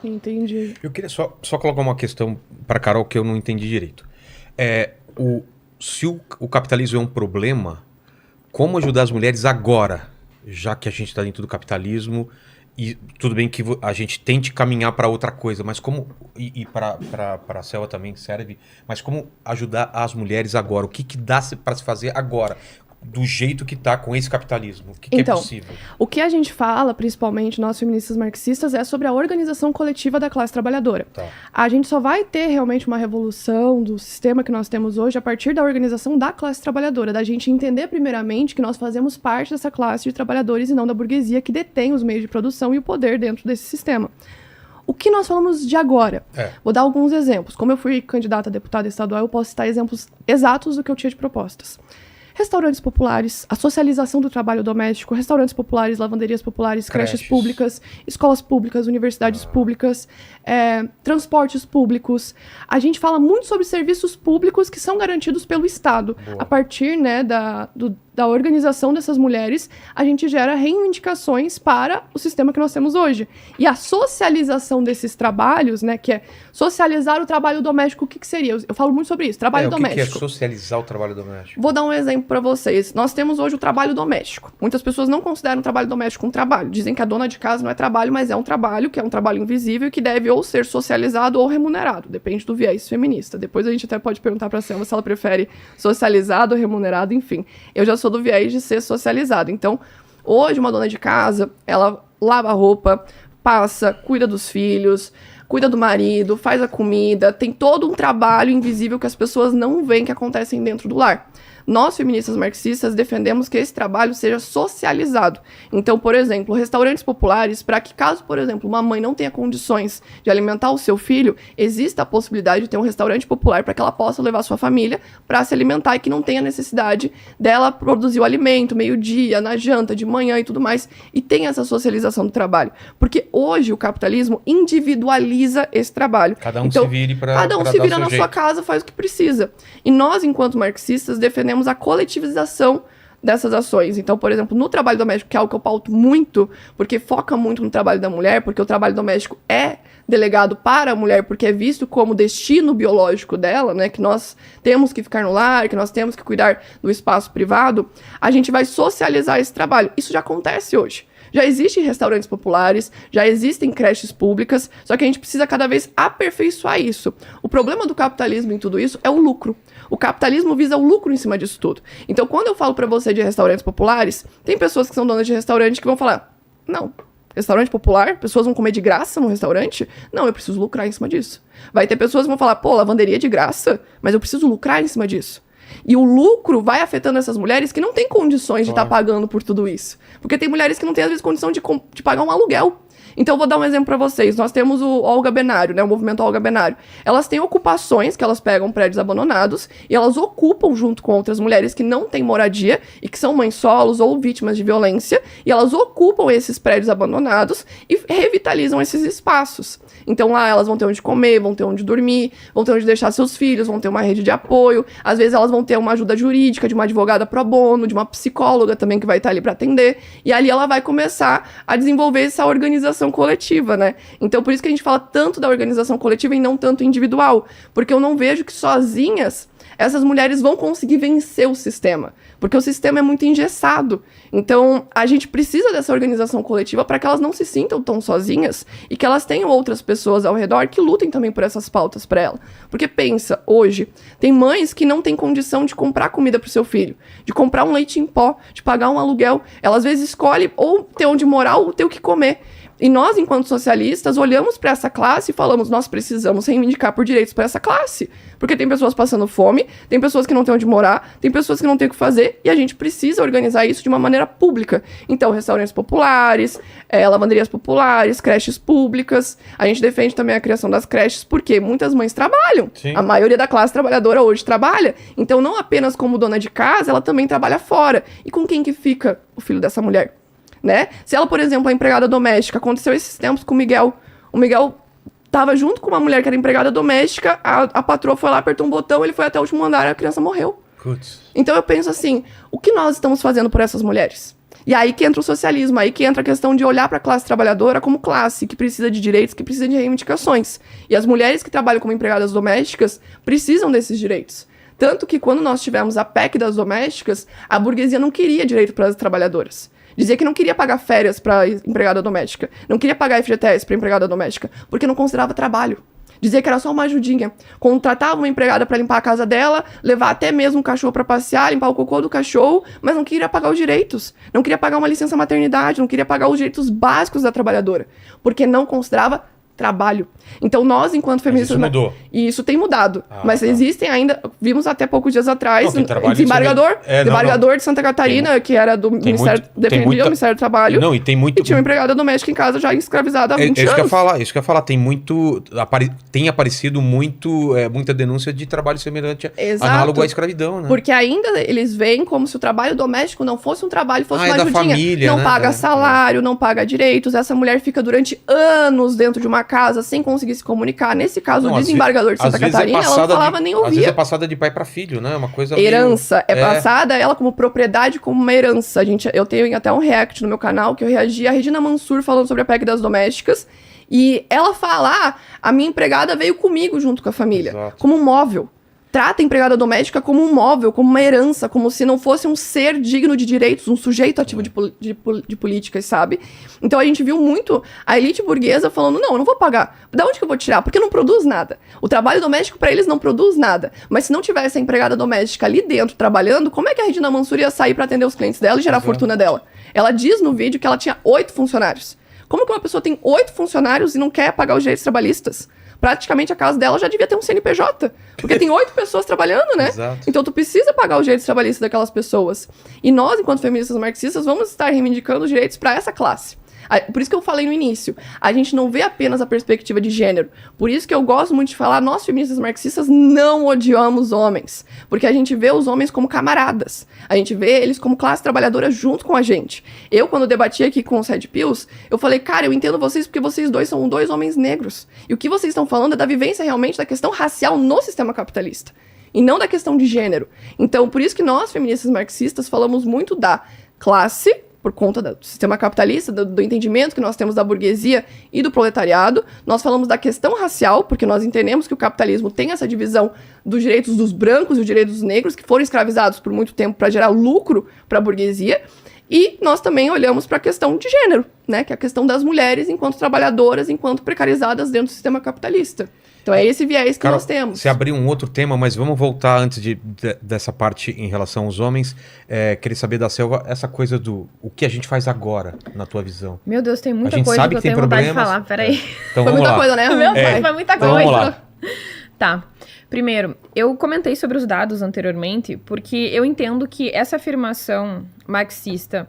Entendi. Eu queria só colocar uma questão para Carol que eu não entendi direito. Se o capitalismo é um problema, como ajudar as mulheres agora, já que a gente está dentro do capitalismo e tudo bem que a gente tente caminhar para outra coisa, mas como e para a Selva também serve, mas como ajudar as mulheres agora? O que dá para se fazer agora? Do jeito que está com esse capitalismo? O que é possível? O que a gente fala, principalmente nós feministas marxistas, é sobre a organização coletiva da classe trabalhadora. Tá. A gente só vai ter realmente uma revolução do sistema que nós temos hoje a partir da organização da classe trabalhadora, da gente entender primeiramente que nós fazemos parte dessa classe de trabalhadores e não da burguesia que detém os meios de produção e o poder dentro desse sistema. O que nós falamos de agora? Vou dar alguns exemplos. Como eu fui candidata a deputada estadual, eu posso citar exemplos exatos do que eu tinha de propostas. Restaurantes populares, a socialização do trabalho doméstico, restaurantes populares, lavanderias populares, creches públicas, escolas públicas, universidades públicas, transportes públicos. A gente fala muito sobre serviços públicos que são garantidos pelo Estado. A partir, né, da organização dessas mulheres, a gente gera reivindicações para o sistema que nós temos hoje. E a socialização desses trabalhos, né, que é socializar o trabalho doméstico, o que seria? Eu falo muito sobre isso, trabalho doméstico. O que é socializar o trabalho doméstico? Vou dar um exemplo para vocês. Nós temos hoje o trabalho doméstico. Muitas pessoas não consideram o trabalho doméstico um trabalho. Dizem que a dona de casa não é trabalho, mas é um trabalho que é um trabalho invisível e que deve ou ser socializado ou remunerado. Depende do viés feminista. Depois a gente até pode perguntar para a Selma se ela prefere socializado ou remunerado, enfim. Eu já sou do viés de ser socializado. Então, hoje uma dona de casa, ela lava a roupa, passa, cuida dos filhos, cuida do marido, faz a comida, tem todo um trabalho invisível que as pessoas não veem que acontecem dentro do lar. Nós, feministas marxistas, defendemos que esse trabalho seja socializado. Então, por exemplo, restaurantes populares, para que caso, por exemplo, uma mãe não tenha condições de alimentar o seu filho, exista a possibilidade de ter um restaurante popular para que ela possa levar sua família para se alimentar e que não tenha necessidade dela produzir o alimento meio-dia, na janta, de manhã e tudo mais, e tenha essa socialização do trabalho. Porque hoje o capitalismo individualiza esse trabalho. Cada um se vire para cada um se vira na sua casa, faz o que precisa. E nós, enquanto marxistas, defendemos a coletivização dessas ações. Então, por exemplo, no trabalho doméstico, que é algo que eu pauto muito, porque foca muito no trabalho da mulher, porque o trabalho doméstico é delegado para a mulher, porque é visto como destino biológico dela, né, que nós temos que ficar no lar, que nós temos que cuidar do espaço privado, a gente vai socializar esse trabalho. Isso já acontece hoje. Já existem restaurantes populares, já existem creches públicas, só que a gente precisa cada vez aperfeiçoar isso. O problema do capitalismo em tudo isso é o lucro. O capitalismo visa o lucro em cima disso tudo. Então, quando eu falo pra você de restaurantes populares, tem pessoas que são donas de restaurante que vão falar, não, restaurante popular, pessoas vão comer de graça no restaurante? Não, eu preciso lucrar em cima disso. Vai ter pessoas que vão falar, pô, lavanderia de graça, mas eu preciso lucrar em cima disso. E o lucro vai afetando essas mulheres que não têm condições de estar pagando por tudo isso. Porque tem mulheres que não têm, às vezes, condição de pagar um aluguel. Então, eu vou dar um exemplo para vocês. Nós temos o Olga Benário, né, o movimento Olga Benário. Elas têm ocupações, que elas pegam prédios abandonados, e elas ocupam junto com outras mulheres que não têm moradia, e que são mães solos ou vítimas de violência, e elas ocupam esses prédios abandonados e revitalizam esses espaços. Então, lá elas vão ter onde comer, vão ter onde dormir, vão ter onde deixar seus filhos, vão ter uma rede de apoio. Às vezes, elas vão ter uma ajuda jurídica de uma advogada pro bono, de uma psicóloga também que vai estar ali para atender. E ali ela vai começar a desenvolver essa organização coletiva, né? Então, por isso que a gente fala tanto da organização coletiva e não tanto individual. Porque eu não vejo que sozinhas essas mulheres vão conseguir vencer o sistema. Porque o sistema é muito engessado. Então, a gente precisa dessa organização coletiva para que elas não se sintam tão sozinhas e que elas tenham outras pessoas ao redor que lutem também por essas pautas para ela. Porque pensa, hoje, tem mães que não têm condição de comprar comida para o seu filho, de comprar um leite em pó, de pagar um aluguel. Ela, às vezes, escolhe ou ter onde morar ou ter o que comer. E nós, enquanto socialistas, olhamos para essa classe e falamos, nós precisamos reivindicar por direitos para essa classe. Porque tem pessoas passando fome, tem pessoas que não têm onde morar, tem pessoas que não têm o que fazer, e a gente precisa organizar isso de uma maneira pública. Então, restaurantes populares, lavanderias populares, creches públicas. A gente defende também a criação das creches, porque muitas mães trabalham. Sim. A maioria da classe trabalhadora hoje trabalha. Então, não apenas como dona de casa, ela também trabalha fora. E com quem que fica o filho dessa mulher? Né? Se ela, por exemplo, é empregada doméstica, aconteceu esses tempos com o Miguel. O Miguel tava junto com uma mulher que era empregada doméstica, a patroa foi lá, apertou um botão, ele foi até o último andar e a criança morreu. Putz. Então eu penso assim, o que nós estamos fazendo por essas mulheres? E aí que entra o socialismo, aí que entra a questão de olhar para a classe trabalhadora como classe, que precisa de direitos, que precisa de reivindicações. E as mulheres que trabalham como empregadas domésticas precisam desses direitos. Tanto que quando nós tivemos a PEC das domésticas, a burguesia não queria direito para as trabalhadoras. Dizia que não queria pagar férias para empregada doméstica, não queria pagar FGTS para empregada doméstica, porque não considerava trabalho. Dizia que era só uma ajudinha. Contratava uma empregada para limpar a casa dela, levar até mesmo o cachorro para passear, limpar o cocô do cachorro, mas não queria pagar os direitos. Não queria pagar uma licença maternidade, não queria pagar os direitos básicos da trabalhadora, porque não considerava trabalho. Então nós, enquanto feministas... Mas isso mudou. E isso tem mudado. Mas existem ainda... Vimos até poucos dias atrás, desembargador de Santa Catarina, que era do Ministério... Defendia o Ministério do Trabalho. Não, e tem muito... E tinha uma empregada doméstica em casa já escravizada há 20 anos. Isso que eu ia falar. Tem muito... Tem aparecido muita denúncia de trabalho semelhante, análogo à escravidão, né? Porque ainda eles veem como se o trabalho doméstico não fosse um trabalho, fosse uma ajudinha. Família, não né? paga salário, não paga direitos. Essa mulher fica durante anos dentro de uma casa sem conseguir se comunicar. Nesse caso, o desembargador de Santa Catarina, ela não falava nem ouvia. Às vezes é passada de pai para filho, né? Uma coisa herança. Passada ela como propriedade, como uma herança. Eu tenho até um react no meu canal que eu reagi a Regina Mansur falando sobre a PEC das domésticas. E ela fala, a minha empregada veio comigo junto com a família. Exato. Como um móvel. Trata a empregada doméstica como um móvel, como uma herança, como se não fosse um ser digno de direitos, um sujeito ativo de políticas, sabe? Então a gente viu muito a elite burguesa falando, não, eu não vou pagar. Da onde que eu vou tirar? Porque não produz nada. O trabalho doméstico para eles não produz nada. Mas se não tivesse a empregada doméstica ali dentro trabalhando, como é que a Regina Mansur ia sair para atender os clientes dela e gerar a fortuna dela? Ela diz no vídeo que ela tinha 8 funcionários. Como que uma pessoa tem 8 funcionários e não quer pagar os direitos trabalhistas? Praticamente a casa dela já devia ter um CNPJ. Porque tem 8 pessoas trabalhando, né? Exato. Então tu precisa pagar os direitos trabalhistas daquelas pessoas. E nós, enquanto feministas marxistas, vamos estar reivindicando os direitos para essa classe. Por isso que eu falei no início, a gente não vê apenas a perspectiva de gênero. Por isso que eu gosto muito de falar, nós feministas marxistas não odiamos homens. Porque a gente vê os homens como camaradas. A gente vê eles como classe trabalhadora junto com a gente. Eu, quando debati aqui com os Red Pills, eu falei, cara, eu entendo vocês porque vocês dois são 2 homens negros. E o que vocês estão falando é da vivência realmente da questão racial no sistema capitalista. E não da questão de gênero. Então, por isso que nós, feministas marxistas, falamos muito da classe, por conta do sistema capitalista, do entendimento que nós temos da burguesia e do proletariado. Nós falamos da questão racial, porque nós entendemos que o capitalismo tem essa divisão dos direitos dos brancos e os direitos dos negros, que foram escravizados por muito tempo para gerar lucro para a burguesia. E nós também olhamos para a questão de gênero, né? Que é a questão das mulheres enquanto trabalhadoras, enquanto precarizadas dentro do sistema capitalista. Então é esse viés que nós temos. Você abriu um outro tema, mas vamos voltar antes dessa parte em relação aos homens. Queria saber da Selva, essa coisa do o que a gente faz agora, na tua visão. Meu Deus, tem muita coisa que eu tenho vontade de falar, peraí. Então, foi muita coisa, né? Meu Deus, foi muita coisa. Vamos lá. Tá. Primeiro, eu comentei sobre os dados anteriormente, porque eu entendo que essa afirmação marxista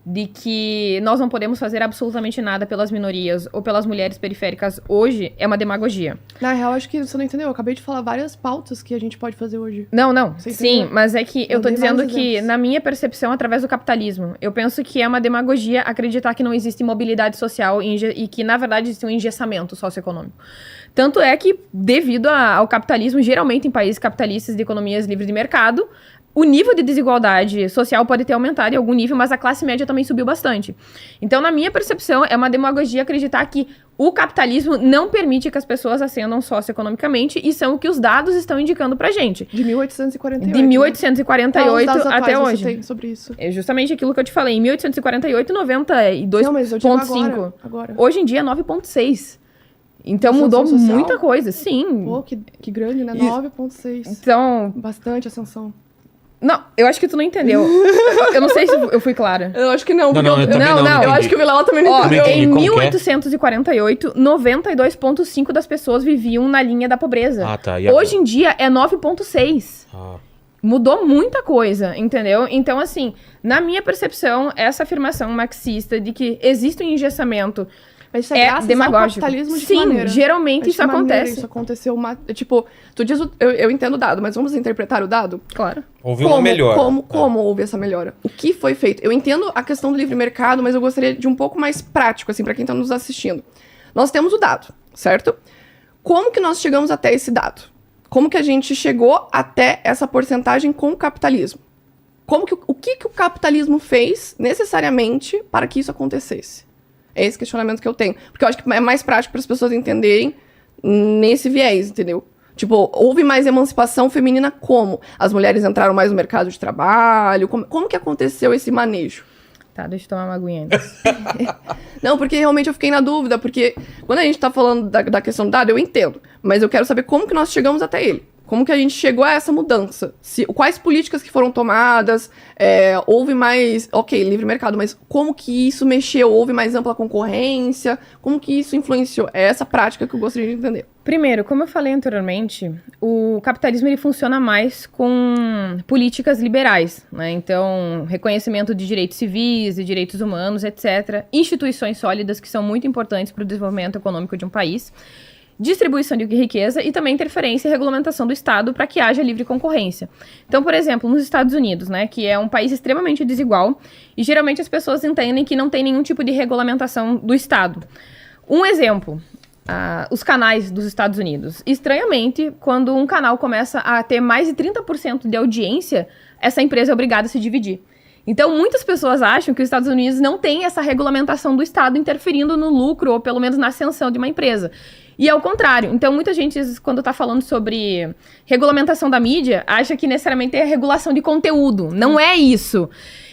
de que nós não podemos fazer absolutamente nada pelas minorias ou pelas mulheres periféricas hoje é uma demagogia. Na real, acho que você não entendeu. Eu acabei de falar várias pautas que a gente pode fazer hoje. Não. Sim, mas é que eu tô dizendo que, na minha percepção, através do capitalismo, eu penso que é uma demagogia acreditar que não existe mobilidade social e que, na verdade, existe um engessamento socioeconômico. Tanto é que, devido ao capitalismo, geralmente em países capitalistas de economias livres de mercado, o nível de desigualdade social pode ter aumentado em algum nível, mas a classe média também subiu bastante. Então, na minha percepção, é uma demagogia acreditar que o capitalismo não permite que as pessoas ascendam socioeconomicamente, e são o que os dados estão indicando pra gente. De 1848. De 1848 até hoje. Você tem sobre isso? É justamente aquilo que eu te falei. Em 1848, 92,5. Não, mas eu digo agora. Hoje em dia, 9,6. Então, mudou muita coisa. Sim. Pô, que grande, né? 9,6. Então... Bastante ascensão. Não, eu acho que tu não entendeu. Eu não sei se eu fui clara. Eu acho que não. Não. Eu acho que o Vilela também não entendeu. Em 1848, 92,5% das pessoas viviam na linha da pobreza. Ah, tá. Hoje em dia é 9,6%. Mudou muita coisa, entendeu? Então, assim, na minha percepção, essa afirmação marxista de que existe um engessamento... Mas isso é demagógico. Capitalismo de maneira. Geralmente isso acontece. Isso aconteceu, tipo, tu diz, eu entendo o dado, mas vamos interpretar o dado? Claro. Houve uma melhora. Como houve essa melhora? O que foi feito? Eu entendo a questão do livre mercado, mas eu gostaria de um pouco mais prático, assim, pra quem tá nos assistindo. Nós temos o dado, certo? Como que nós chegamos até esse dado? Como que a gente chegou até essa porcentagem com o capitalismo? o que o capitalismo fez necessariamente para que isso acontecesse? É esse questionamento que eu tenho. Porque eu acho que é mais prático para as pessoas entenderem nesse viés, entendeu? Tipo, houve mais emancipação feminina como? As mulheres entraram mais no mercado de trabalho? Como que aconteceu esse manejo? Tá, deixa eu tomar uma aguinha antes. Não, porque realmente eu fiquei na dúvida, porque quando a gente tá falando da questão do dado, eu entendo, mas eu quero saber como que nós chegamos até ele. Como que a gente chegou a essa mudança? Quais políticas que foram tomadas? Houve mais... Ok, livre mercado, mas como que isso mexeu? Houve mais ampla concorrência? Como que isso influenciou? É essa prática que eu gostaria de entender. Primeiro, como eu falei anteriormente, o capitalismo ele funciona mais com políticas liberais, né? Então, reconhecimento de direitos civis e direitos humanos, etc. Instituições sólidas que são muito importantes para o desenvolvimento econômico de um país. Distribuição de riqueza e também interferência e regulamentação do Estado para que haja livre concorrência. Então, por exemplo, nos Estados Unidos, né, que é um país extremamente desigual, e geralmente as pessoas entendem que não tem nenhum tipo de regulamentação do Estado. Um exemplo, os canais dos Estados Unidos. Estranhamente, quando um canal começa a ter mais de 30% de audiência, essa empresa é obrigada a se dividir. Então, muitas pessoas acham que os Estados Unidos não tem essa regulamentação do Estado interferindo no lucro ou pelo menos na ascensão de uma empresa. E ao contrário. Então, muita gente, quando está falando sobre regulamentação da mídia, acha que necessariamente é regulação de conteúdo. Não é isso.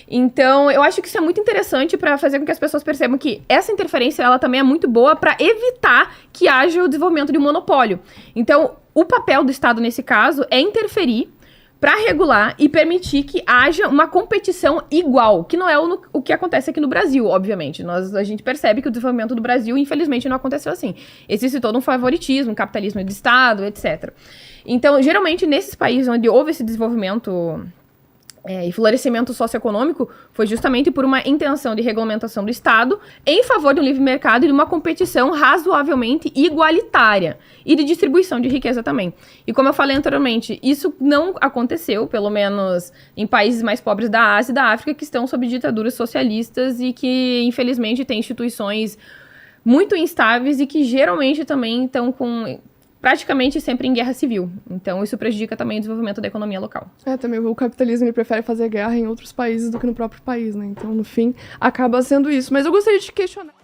Então, eu acho que isso é muito interessante para fazer com que as pessoas percebam que essa interferência ela também é muito boa para evitar que haja o desenvolvimento de um monopólio. Então, o papel do Estado nesse caso é interferir para regular e permitir que haja uma competição igual, que não é o que acontece aqui no Brasil, obviamente. A gente percebe que o desenvolvimento do Brasil, infelizmente, não aconteceu assim. Existe todo um favoritismo, um capitalismo de Estado, etc. Então, geralmente, nesses países onde houve esse desenvolvimento e florescimento socioeconômico, foi justamente por uma intenção de regulamentação do Estado em favor do livre mercado e de uma competição razoavelmente igualitária e de distribuição de riqueza também. E como eu falei anteriormente, isso não aconteceu, pelo menos em países mais pobres da Ásia e da África, que estão sob ditaduras socialistas e que, infelizmente, têm instituições muito instáveis e que geralmente também estão com... praticamente sempre em guerra civil. Então, isso prejudica também o desenvolvimento da economia local. Também o capitalismo ele prefere fazer guerra em outros países do que no próprio país, né? Então, no fim, acaba sendo isso. Mas eu gostaria de questionar...